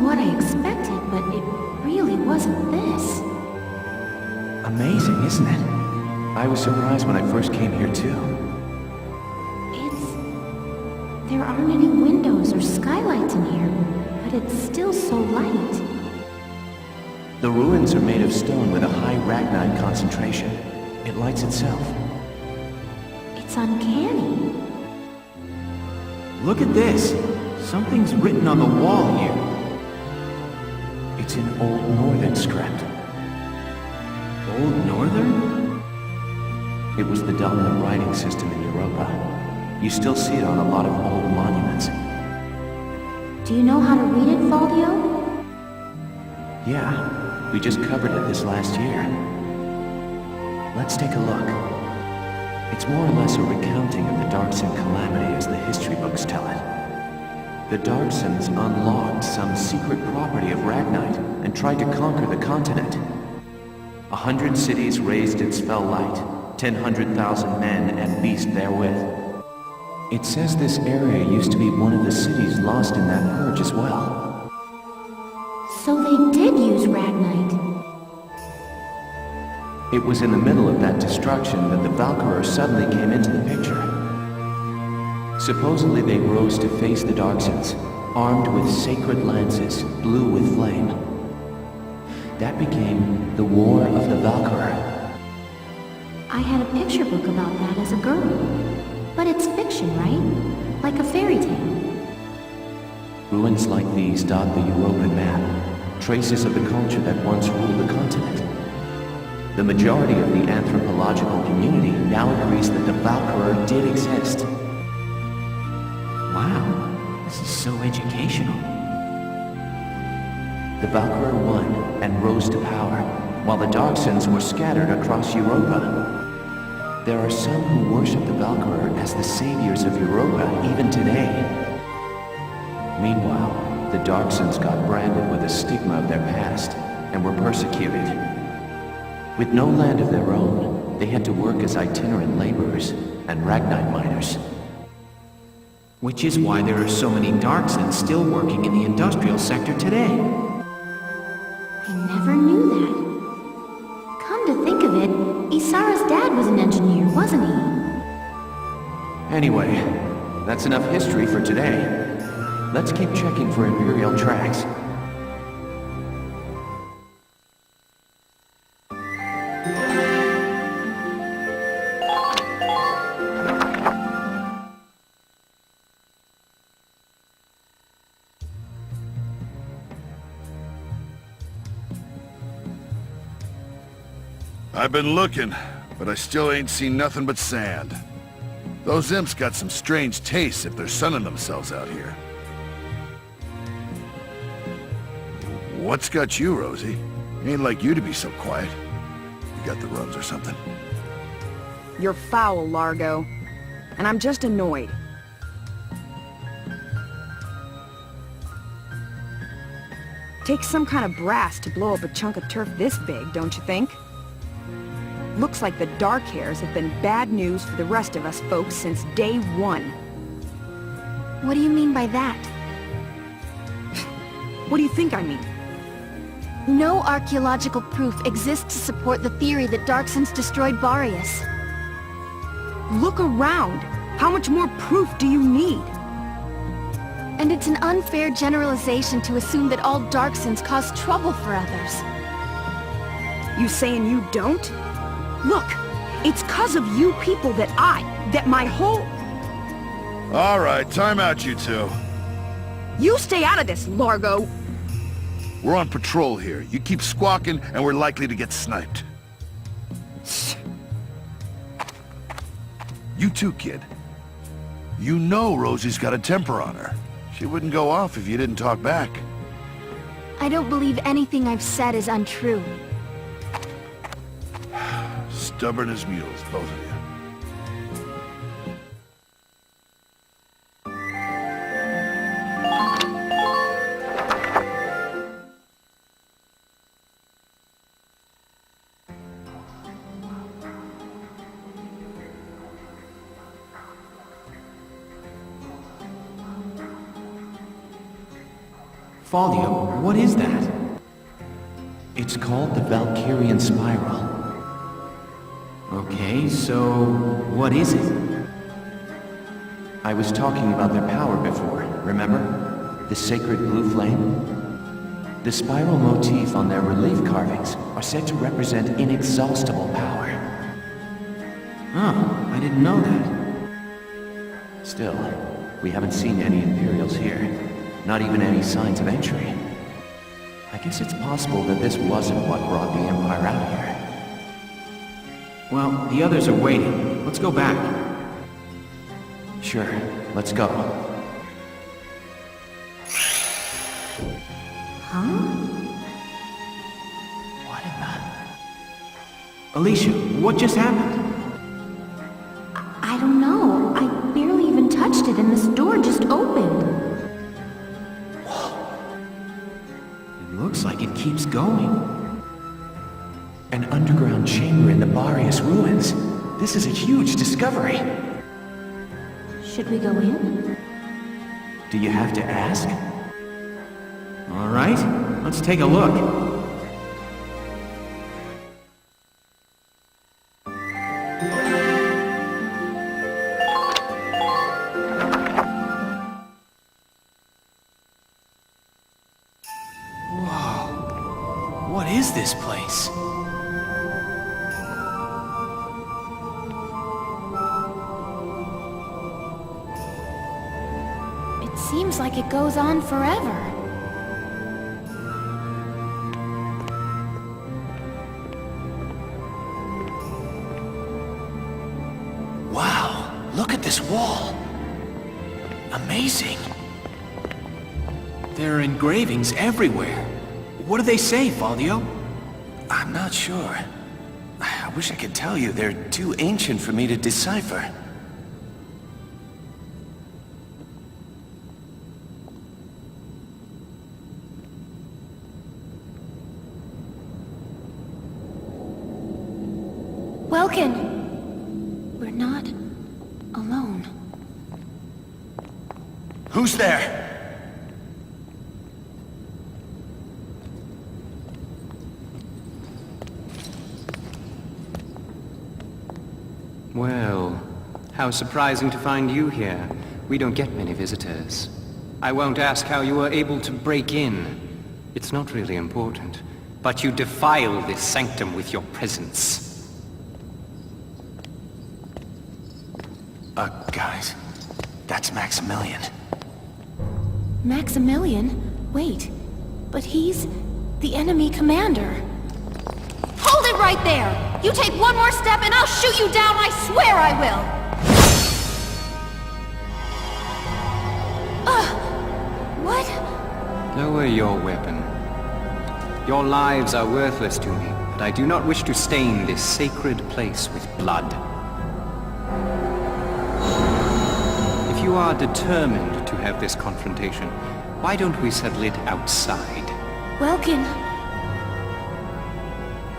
what I expected, but it really wasn't this. Amazing, isn't it? I was surprised when I first came here too. There aren't any windows or skylights in here, but it's still so light. The ruins are made of stone with a high ragnite concentration. It lights itself. It's uncanny. Look at this! Something's written on the wall here. It's in Old Northern script. Old Northern? It was the dominant writing system in Europa. You still see it on a lot of old monuments. Do you know how to read it, Valdio? Yeah, we just covered it this last year. Let's take a look. It's more or less a recounting of the Darkson calamity as the history books tell it. The Darksons unlocked some secret property of Ragnite and tried to conquer the continent. 100 cities raised its fell light, 100,000 men and beasts therewith. It says this area used to be one of the cities lost in that purge as well. So they did use Ragnite. It was in the middle of that destruction that the Valkyria suddenly came into the picture. Supposedly they rose to face the Darksons, armed with sacred lances, blue with flame. That became the War of the Valkyria. I had a picture book about that as a girl. But it's fiction, right? Like a fairy tale. Ruins like these dot the European map, traces of the culture that once ruled the continent. The majority of the anthropological community now agrees that the Valkyria did exist. Wow, this is so educational. The Valkyria won and rose to power, while the Darksons were scattered across Europa. There are some who worship the Valkyria as the saviors of Europa even today. Meanwhile, the Darksons got branded with the stigma of their past and were persecuted. With no land of their own, they had to work as itinerant laborers and Ragnite miners. Which is why there are so many Darksons still working in the industrial sector today. I never knew that. Come to think of it, Isara's dad was an engineer, wasn't he? Anyway, that's enough history for today. Let's keep checking for Imperial tracks. I've been looking, but I still ain't seen nothing but sand. Those imps got some strange tastes if they're sunning themselves out here. What's got you, Rosie? Ain't like you to be so quiet. You got the runs or something? You're foul, Largo. And I'm just annoyed. Takes some kind of brass to blow up a chunk of turf this big, don't you think? Looks like the Dark Hairs have been bad news for the rest of us folks since day one. What do you mean by that? What do you think I mean? No archaeological proof exists to support the theory that Darksons destroyed Boreas. Look around! How much more proof do you need? And it's an unfair generalization to assume that all Darksons cause trouble for others. You saying you don't? Look, it's 'cause of you people that my whole... All right, time out, you two. You stay out of this, Largo! We're on patrol here. You keep squawking, and we're likely to get sniped. You too, kid. You know Rosie's got a temper on her. She wouldn't go off if you didn't talk back. I don't believe anything I've said is untrue. Stubborn as mules, both of you. Falio, what is that? It's called the Valkyrian Spiral. Okay, so what is it? I was talking about their power before, remember? The sacred blue flame? The spiral motif on their relief carvings are said to represent inexhaustible power. Oh, I didn't know that. Still, we haven't seen any Imperials here. Not even any signs of entry. I guess it's possible that this wasn't what brought the Empire out here. Well, the others are waiting. Let's go back. Sure, let's go. What in the... Alicia, what just happened? I don't know. I barely even touched it and this door just opened. It looks like it keeps going. An underground chamber in the Barrius ruins. This is a huge discovery. Should we go in? Do you have to ask? All right, let's take a look. Whoa, what is this place? It seems like it goes on forever. Wow, look at this wall. Amazing. There are engravings everywhere. What do they say, Falio? I'm not sure. I wish I could tell you. They're too ancient for me to decipher. Welkin! We're not alone. Who's there? Well, how surprising to find you here. We don't get many visitors. I won't ask how you were able to break in. It's not really important. But you defile this sanctum with your presence. Guys, that's Maximilian. Maximilian? Wait, but he's the enemy commander. Hold it right there! You take one more step and I'll shoot you down, I swear I will! What? Lower your weapon. Your lives are worthless to me, but I do not wish to stain this sacred place with blood. If you are determined to have this confrontation, why don't we settle it outside? Welkin.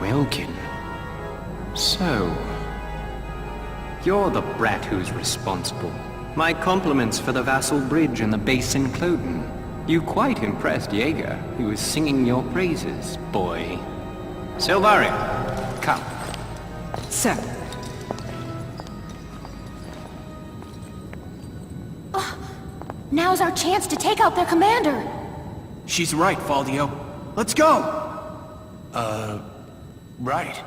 Welkin. So, you're the brat who's responsible. My compliments for the Vassal Bridge and the base in Cloden. You quite impressed Jaeger, who was singing your praises, boy. Silvaria, come. Sir. Now's our chance to take out their commander. She's right, Faldio. Let's go! Right.